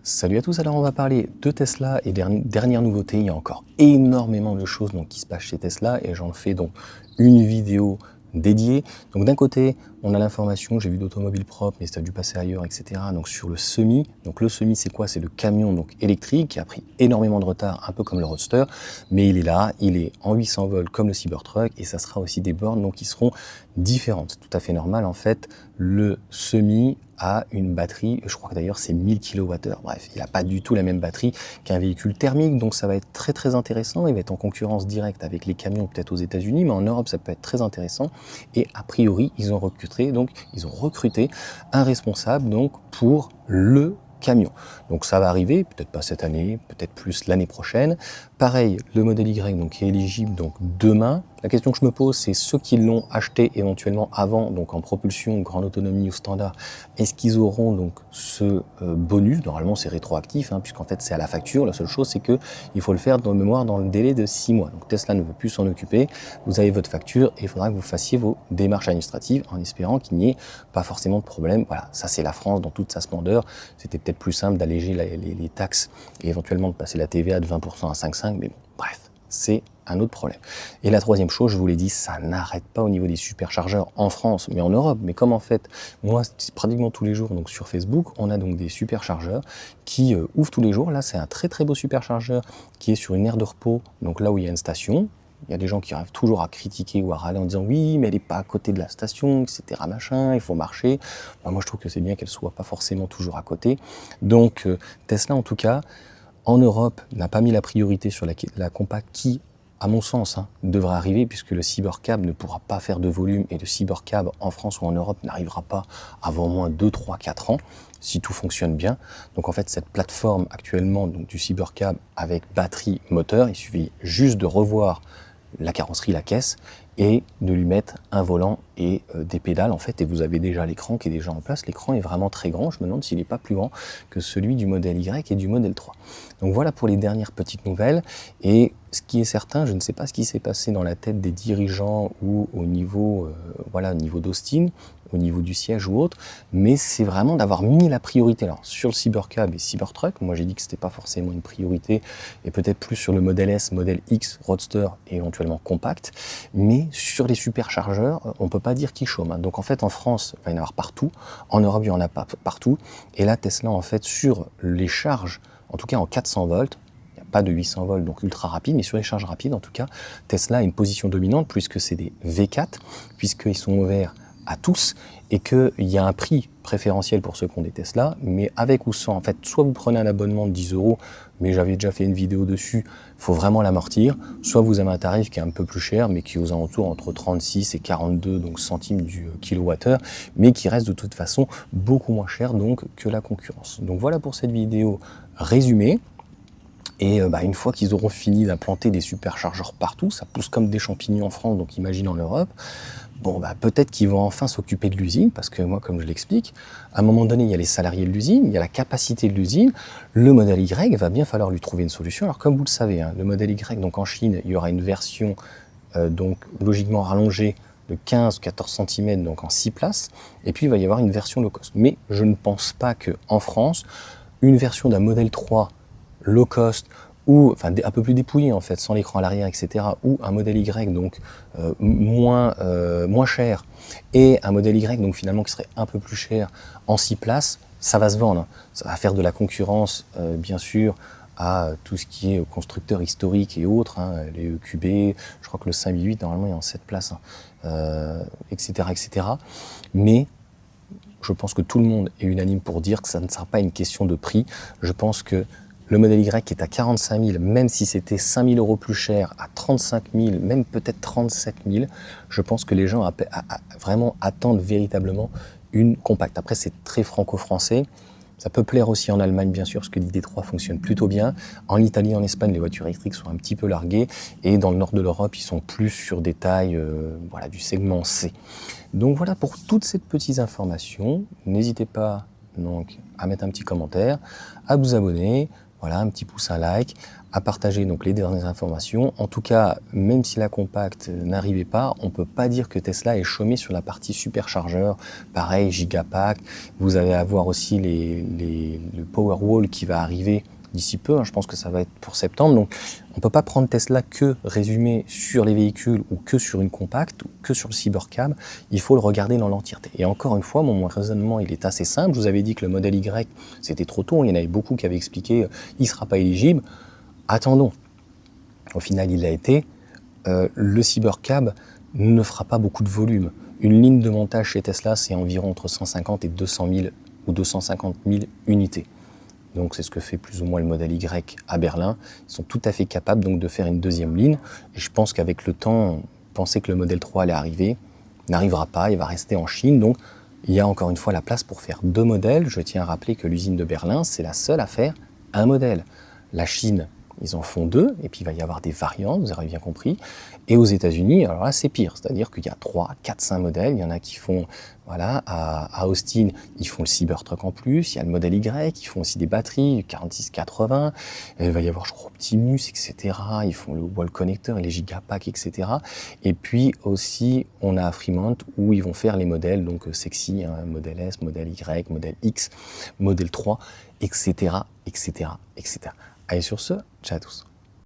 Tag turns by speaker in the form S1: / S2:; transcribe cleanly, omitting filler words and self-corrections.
S1: Salut à tous, alors on va parler de Tesla et des dernières nouveautés. Il y a encore énormément de choses qui se passent chez Tesla et j'en fais donc une vidéo dédiée. Donc d'un côté, on a l'information, j'ai vu d'automobiles propres, mais ça a dû passer ailleurs, etc. Donc sur le Semi. Donc le Semi, c'est quoi? C'est le camion électrique qui a pris énormément de retard, un peu comme le Roadster, mais il est là, il est en 800 volts comme le Cybertruck et ça sera aussi des bornes qui seront différentes. Tout à fait normal en fait. Le Semi a une batterie, je crois que d'ailleurs c'est 1000 kWh. Bref, il n'a pas du tout la même batterie qu'un véhicule thermique, donc ça va être très intéressant. Il va être en concurrence directe avec les camions peut-être aux États-Unis, mais en Europe ça peut être très intéressant. Et a priori, ils ont recruté un responsable pour le camion. Donc ça va arriver, peut-être pas cette année, peut-être plus l'année prochaine. Pareil, le modèle Y qui est éligible demain. La question que je me pose, c'est ceux qui l'ont acheté éventuellement avant, en propulsion, grande autonomie ou standard, est-ce qu'ils auront ce bonus? Normalement c'est rétroactif, puisqu'en fait c'est à la facture. La seule chose c'est que il faut le faire dans mémoire dans le délai de 6 mois. Donc Tesla ne veut plus s'en occuper. Vous avez votre facture et il faudra que vous fassiez vos démarches administratives en espérant qu'il n'y ait pas forcément de problème. Voilà, ça c'est la France dans toute sa splendeur. C'était peut-être plus simple d'alléger les taxes et éventuellement de passer la TVA de 20% à 5,5, mais bon, bref, c'est un autre problème. Et la troisième chose, je vous l'ai dit, ça n'arrête pas au niveau des superchargeurs en France, mais en Europe. Mais comme en fait, moi, pratiquement tous les jours, sur Facebook, on a des superchargeurs qui ouvrent tous les jours. Là, c'est un très beau superchargeur qui est sur une aire de repos, donc là où il y a une station. Il y a des gens qui arrivent toujours à critiquer ou à râler en disant oui, mais elle n'est pas à côté de la station, etc. Machin, il faut marcher. Moi, je trouve que c'est bien qu'elle soit pas forcément toujours à côté. Donc, Tesla, en tout cas, en Europe, n'a pas mis la priorité sur la compacte qui, à mon sens, devrait arriver puisque le Cybercab ne pourra pas faire de volume et le Cybercab en France ou en Europe n'arrivera pas avant au moins 2, 3, 4 ans si tout fonctionne bien. Donc en fait, cette plateforme actuellement du Cybercab avec batterie moteur, il suffit juste de revoir la carrosserie, la caisse, et de lui mettre un volant et des pédales en fait, et vous avez déjà l'écran qui est déjà en place. L'écran est vraiment très grand, je me demande s'il n'est pas plus grand que celui du modèle Y et du modèle 3. Donc voilà pour les dernières petites nouvelles, et ce qui est certain, je ne sais pas ce qui s'est passé dans la tête des dirigeants ou au niveau, au niveau d'Austin, au niveau du siège ou autre, mais c'est vraiment d'avoir mis la priorité alors, sur le Cybercab et Cybertruck. Moi j'ai dit que c'était pas forcément une priorité, et peut-être plus sur le modèle S, modèle X, Roadster et éventuellement compact, mais sur les superchargeurs, on peut pas dire qu'ils chôment. Donc en fait en France, il va y en avoir partout, en Europe il y en a pas partout, et là Tesla en fait sur les charges, en tout cas en 400 volts, pas de 800 volts, donc ultra rapide, mais sur les charges rapides, en tout cas, Tesla a une position dominante puisque c'est des V4, puisqu'ils sont ouverts à tous et qu'il y a un prix préférentiel pour ceux qui ont des Tesla, mais avec ou sans, en fait, soit vous prenez un abonnement de 10 €, mais j'avais déjà fait une vidéo dessus, il faut vraiment l'amortir, soit vous avez un tarif qui est un peu plus cher, mais qui est aux alentours entre 36 et 42 centimes du kilowattheure, mais qui reste de toute façon beaucoup moins cher que la concurrence. Donc voilà pour cette vidéo résumée. Et une fois qu'ils auront fini d'implanter des superchargeurs partout, ça pousse comme des champignons en France, donc imagine en Europe, peut-être qu'ils vont enfin s'occuper de l'usine, parce que moi, comme je l'explique, à un moment donné, il y a les salariés de l'usine, il y a la capacité de l'usine, le modèle Y, va bien falloir lui trouver une solution. Alors comme vous le savez, le modèle Y, en Chine, il y aura une version logiquement rallongée de 15-14 cm, en 6 places, et puis il va y avoir une version low cost. Mais je ne pense pas qu'en France, une version d'un modèle 3 low cost, ou un peu plus dépouillé en fait, sans l'écran à l'arrière, etc., ou un modèle Y moins cher, et un modèle Y finalement qui serait un peu plus cher en 6 places, ça va se vendre. Ça va faire de la concurrence, bien sûr, à tout ce qui est constructeur historique et autres, les EQB, je crois que le 5008 normalement il est en 7 places, etc., etc. Mais je pense que tout le monde est unanime pour dire que ça ne sera pas une question de prix. Je pense que le modèle Y qui est à 45 000, même si c'était 5 000 € plus cher, à 35 000, même peut-être 37 000, je pense que les gens vraiment attendent véritablement une compacte. Après, c'est très franco-français. Ça peut plaire aussi en Allemagne, bien sûr, parce que l'ID3 fonctionne plutôt bien. En Italie, en Espagne, les voitures électriques sont un petit peu larguées. Et dans le nord de l'Europe, ils sont plus sur des tailles du segment C. Donc voilà pour toutes ces petites informations. N'hésitez pas à mettre un petit commentaire, à vous abonner. voilà, un petit pouce, un like, à partager donc les dernières informations. En tout cas, même si la compacte n'arrivait pas, on ne peut pas dire que Tesla est chômé sur la partie superchargeur. Pareil, Gigapack. Vous allez avoir aussi le Powerwall qui va arriver d'ici peu, je pense que ça va être pour septembre. Donc on ne peut pas prendre Tesla que résumé sur les véhicules ou que sur une compacte ou que sur le Cybercab. Il faut le regarder dans l'entièreté. Et encore une fois, mon raisonnement il est assez simple. Je vous avais dit que le modèle Y, c'était trop tôt. Il y en avait beaucoup qui avaient expliqué il ne sera pas éligible. Attendons. Au final, il l'a été. Le Cybercab ne fera pas beaucoup de volume. Une ligne de montage chez Tesla, c'est environ entre 150 et 200 000 ou 250 000 unités. Donc c'est ce que fait plus ou moins le modèle Y à Berlin. Ils sont tout à fait capables donc de faire une deuxième ligne. Et je pense qu'avec le temps, penser que le modèle 3 allait arriver, n'arrivera pas, il va rester en Chine. Donc il y a encore une fois la place pour faire deux modèles. Je tiens à rappeler que l'usine de Berlin, c'est la seule à faire un modèle. La Chine, ils en font deux, et puis il va y avoir des variantes, vous aurez bien compris. Et aux États-Unis, alors là, c'est pire, c'est-à-dire qu'il y a 3, 4, 5 modèles. Il y en a qui font, voilà, à Austin, ils font le Cybertruck en plus. Il y a le modèle Y, ils font aussi des batteries, 4680. Il va y avoir, je crois, Optimus, etc. Ils font le Wall Connector et les Gigapack, etc. Et puis aussi, on a Fremont où ils vont faire les modèles, donc sexy, hein, modèle S, modèle Y, modèle X, modèle 3, etc., etc., etc. Allez, sur ce, ciao à tous.